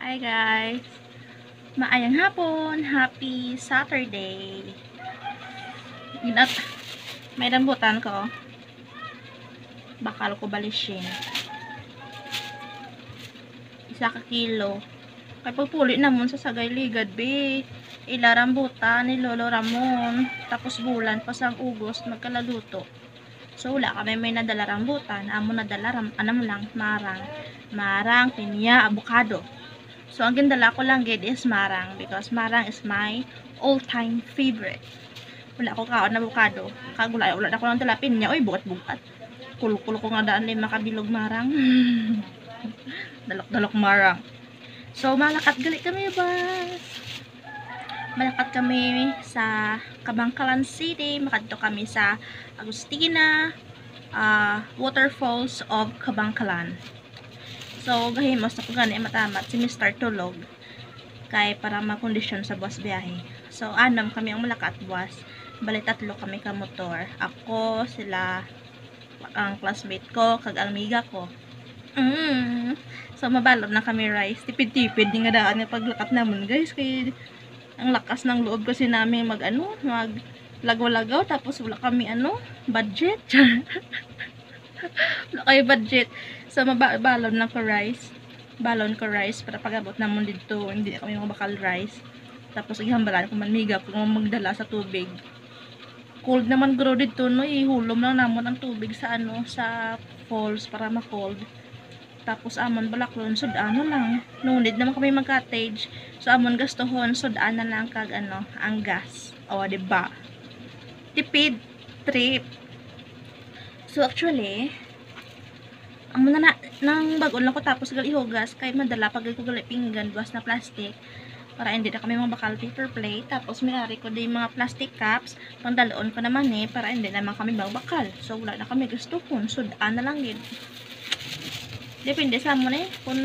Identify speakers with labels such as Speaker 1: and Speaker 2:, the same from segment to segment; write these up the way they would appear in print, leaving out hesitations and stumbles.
Speaker 1: Hi guys! Maayang hapon! Happy Saturday! Ginat, may rambutan ko. Bakal ko balishin. 1 kilo. Kay pagpuli namon sa sagay ligad be. Ila rambutan ni Lolo Ramon. Tapos bulan pa sang ugos magkalaluto. So wala kami may nadala rambutan. Amo nadala anam lang marang, pinya, avocado. So, ang gindala ko lang gid is marang because marang is my all-time favorite. Wala ko kaon na avocado. Kagulay, wala na ko lang talapin niya. Uy, bukat-bukat. Kulo-kulo ko nga daan lima kabilog marang. Dalok-dalok marang. So, malakat gali kami, bas. Malakat kami sa Kabangkalan City. Makadto kami sa Agustina Waterfalls of Kabangkalan. So, gahimos na ko gani matamat si Mr. Tulog kay para makondisyon sa bus biyahe. So, anam kami ang malakat bus. Bali 3 kami ka motor. Ako, sila, ang classmate ko, kag ang amiga ko. So, mabalod na kami rice. Tipid-tipid nga daan nga paglakat namon guys. Kay ang lakas ng loob kasi namin mag lagaw-lagaw. Tapos wala kami budget. Wala kayo budget. So, balon ko rice. Balon ko rice para pag-abot namon dito. Hindi na kami bakal rice. Tapos, ihambalan ko manmiga kung magdala sa tubig. Cold naman grow dito, no? Ihulom lang namon ang tubig sa sa falls para ma-cold. Tapos, amon balaklon, sudaan na lang. Nunid naman kami mag-cottage. So, amon gastohon, sudaan na lang kag ang gas. O, diba? Tipid trip. So, actually, ang muna nang bagon lang ko tapos gali hugas kay madala pag ko gali pinggan buwas na plastic para hindi na kami bakal paper plate. Tapos mayari ko din mga plastic cups pangdaloon ko naman para hindi naman kami bakal. So wala na kami gusto kun sudaan na lang yun. Depende sa amon kung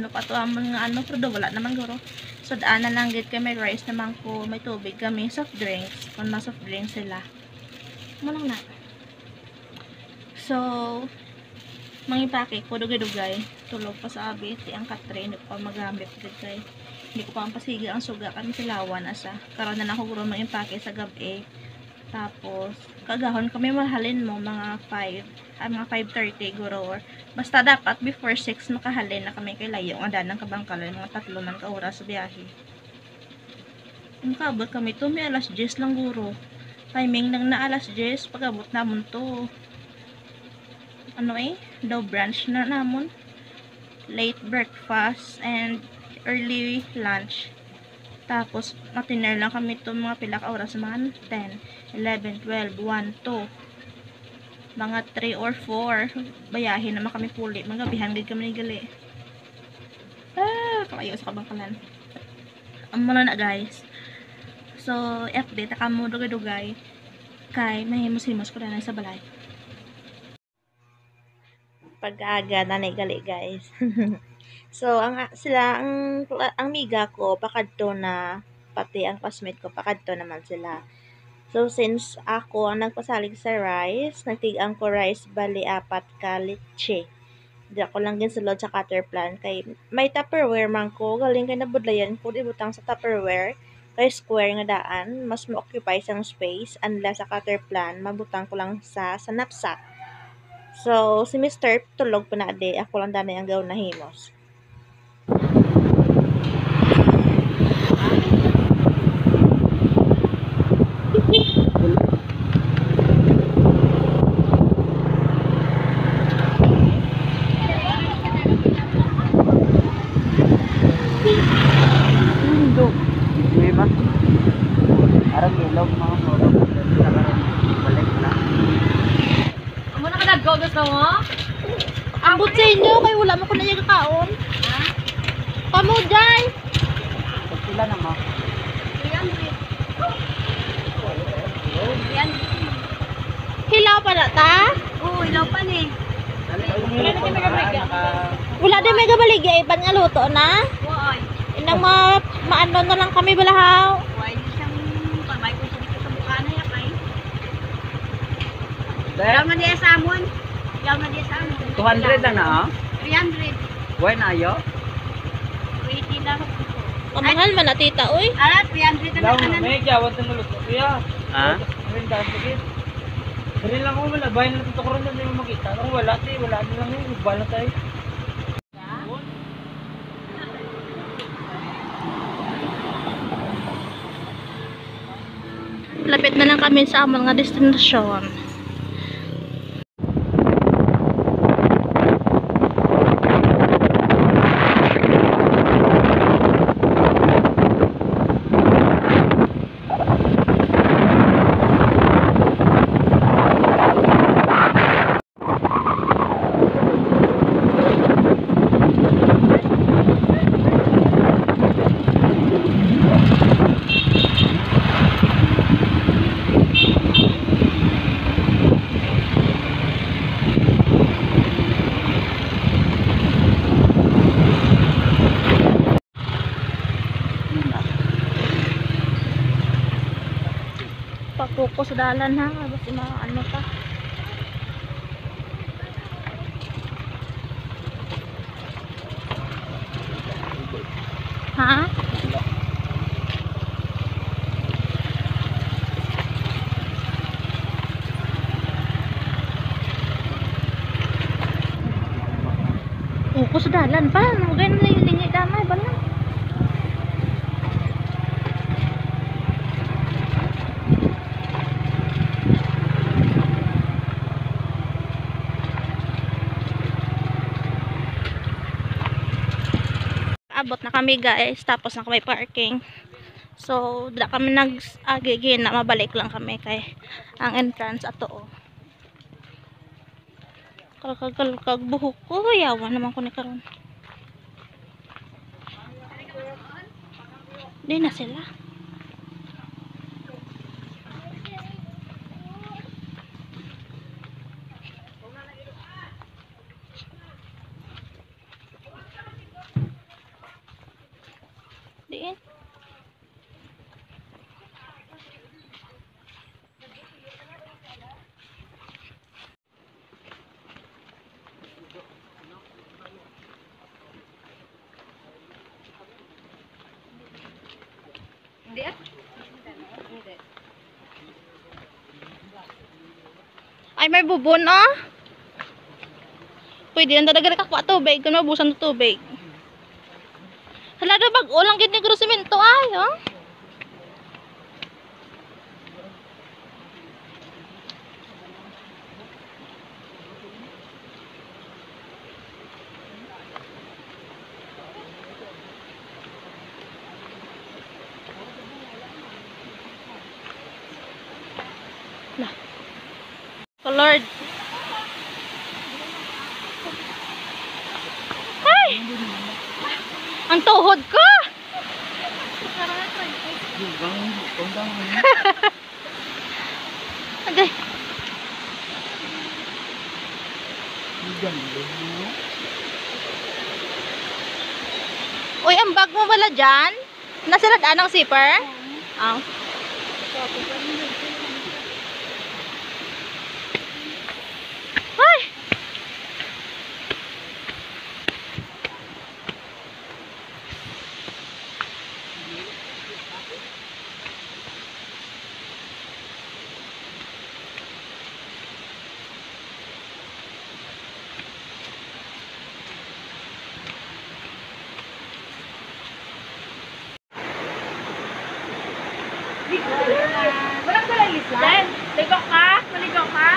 Speaker 1: pa to amon nga pero wala naman guro. Sudaan na lang gid kay may rice naman ko, may tubig kami, soft drinks kung na soft drinks sila. Mo lang na. So, mangipake ko dugay-dugay. Tulog pa sa abi. Ang katre, hindi ko pa magamit. Hindi ko pa ang pasigi ang suga. Kami silawan asa. Karoon na ako guro mangipake sa gabi. Tapos, kagahon kami mahalin mo mga 5:30 guro. Or, basta dapat before 6 makahalin na kami kay layo. Ang adan ng Kabangkalan. Mga 3 man ka oras sa biyahe. Kung kaabot kami to, may alas 10 lang guro. Timing nang na alas 10. Pag-abot namon to. Daw brunch na namon, late breakfast and early lunch. Tapos matiner lang kami to mga pila ka oras man, 10, 11, 12, 1, 2 mga 3 or 4 bayahin naman kami puli, magabihan gid kami gali. Kalayo sa Kabangkalan amo na guys. So update ka mo dugay-dugay kay mahimos-himos ko na sa balay pag-aga na gali guys. So ang miga ko pakadto na, pati ang classmate ko pakadto naman sila. So since ako ang nagpasalig sa rice, nagtig-ang ko rice bali 4 ka leche. Di ako lang sulod sa Caterplan kay may Tupperware man ko, galing kay nabudlayan ko ibutang sa Tupperware kay square nga daan, mas ma-occupy sang space unless sa Caterplan mabutang ko lang sa knapsack. So, si Mr. Tulog pa na ade. Ako lang danay ang gawin na himos.
Speaker 2: Arang ilog mga moro. Balik na.
Speaker 3: Amo na ka gusto mo?
Speaker 1: Ambot sa inyo, kay wala mo ko na yung kaon.
Speaker 3: Ha?
Speaker 1: Kamu, Jai!
Speaker 2: Pag sila na mo.
Speaker 3: Yan.
Speaker 1: Hilaw pa na ta?
Speaker 3: Oo, ilaw pa ni.
Speaker 1: Wala din may gabaligay, iban nga luto na.
Speaker 3: Woy.
Speaker 1: Inang maano na lang kami balahaw.
Speaker 3: Woy, di siyang pamay ko sa mukha na yan kay.
Speaker 2: Dahil
Speaker 3: Ilaw na diya sa amon. Ilaw na diya sa amon.
Speaker 2: 200 lang na
Speaker 3: 300.
Speaker 2: Buhay na ayo.
Speaker 3: lahok dito.
Speaker 1: Kamahal man na tita, uy.
Speaker 3: Alat, 300 na
Speaker 2: Law
Speaker 3: kanan.
Speaker 2: may jawat na nulot. Kuya.
Speaker 4: Ha?
Speaker 2: Rin dahil sige. Dari lang ko wala. Bayan na ito ko rin na makita. Kung wala, wala na lang yun. Bala tayo.
Speaker 1: Lapit na lang kami sa among nga destinasyon. Papuko sa dalan ha, basta ano pa. Ha? Uko sa dalan pa, maganda na yung lingay damay ba na? Abot na kami guys, tapos na kami parking. So, da kami nag-agigin na mabalik lang kami kay ang entrance ato oh. Kag buhok ko, yawan naman ko ni karon. Di na sila. Diin.
Speaker 3: Hindi ah.
Speaker 1: Ay, may bubon oh. Pwede nang dadagan ka kwa tubig kung mabusan ng tubig. Hala daw bag ulang gid ni grosemento ay oh. Nah. Lord. Ay! Ang tuhod ko! Agay. Uy, ang bag mo wala dyan? Nasiradaan ng zipper? Ah. Ay!
Speaker 3: Walang kalalis lang. Ligo ka? Maligo ka?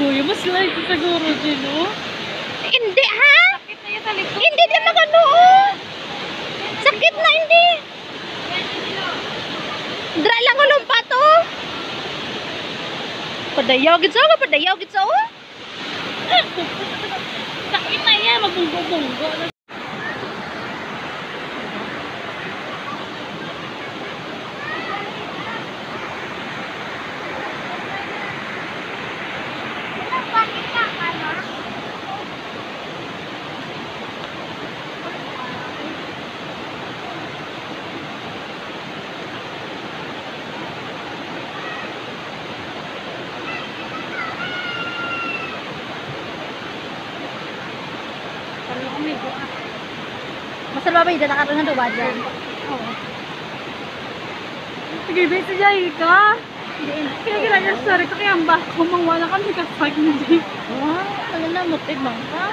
Speaker 3: Kuya, mas like siguro din, oh.
Speaker 1: Hindi, ha?
Speaker 3: Sakit na yun sa likod.
Speaker 1: Hindi din magano, oh. Sakit na, hindi. Dra lang ulumpat, oh. Padayaw, gitsa ka, padayaw, gitsa, oh.
Speaker 3: Sakit na yan, magbunggo-bunggo.
Speaker 1: Masal ba ba yung nakakaroon ng duwa dyan?
Speaker 3: Oo. Sige, besi jay ka. Kaya gila niya, sorry ko kaya ba? Kumangwala kami kasag na di.
Speaker 1: Wow, ano na, mutid lang ka.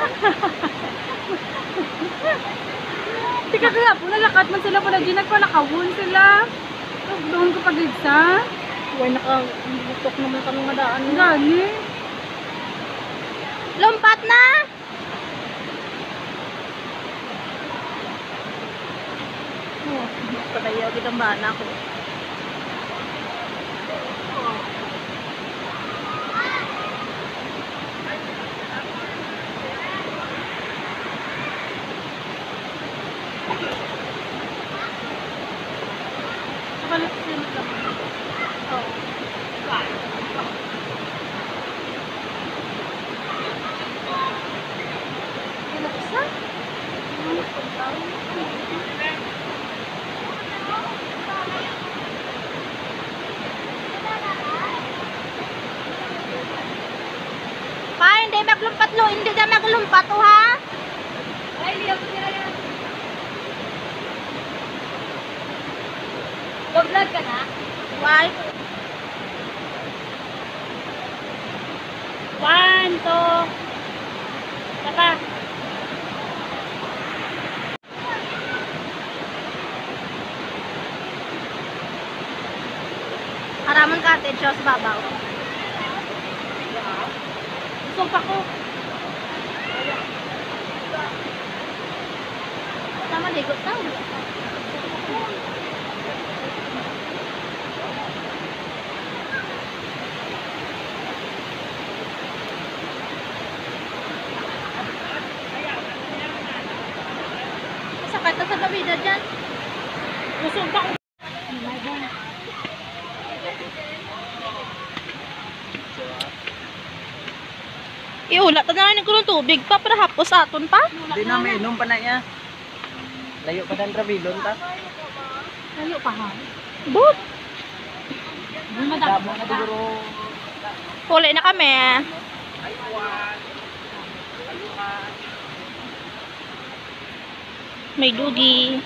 Speaker 3: Tika kaya po, nalakat man sila pala di nagpalakawon sila. Doon ko pag-igsa.
Speaker 1: Uy, nakabutok naman kami madaan.
Speaker 3: Gani.
Speaker 1: Lumpat na! Oh, padayaw, kitang bana ko.
Speaker 3: Nakalit sila lang.
Speaker 1: Oo. Kinaksa? Pa, hindi maglumpat lo, hindi na maglumpat o ha?
Speaker 3: Ay, hindi ako sila yan. Vlog ka na?
Speaker 1: Why?
Speaker 3: 1, 2. Saka.
Speaker 1: Haraman cottage house babaw.
Speaker 3: Sumpa ko.
Speaker 1: Tama, ligot tao. Sakit na sa gabida dyan.
Speaker 3: Sumpa ko.
Speaker 1: Iulat na namin ko ng tubig pa para hapos aton pa.
Speaker 2: Hindi na may inom pa na niya. Layo pa ng trabilon ta.
Speaker 3: Layo pa ha.
Speaker 1: But,
Speaker 2: Dabo na siguro.
Speaker 1: huli na kami. May dugi.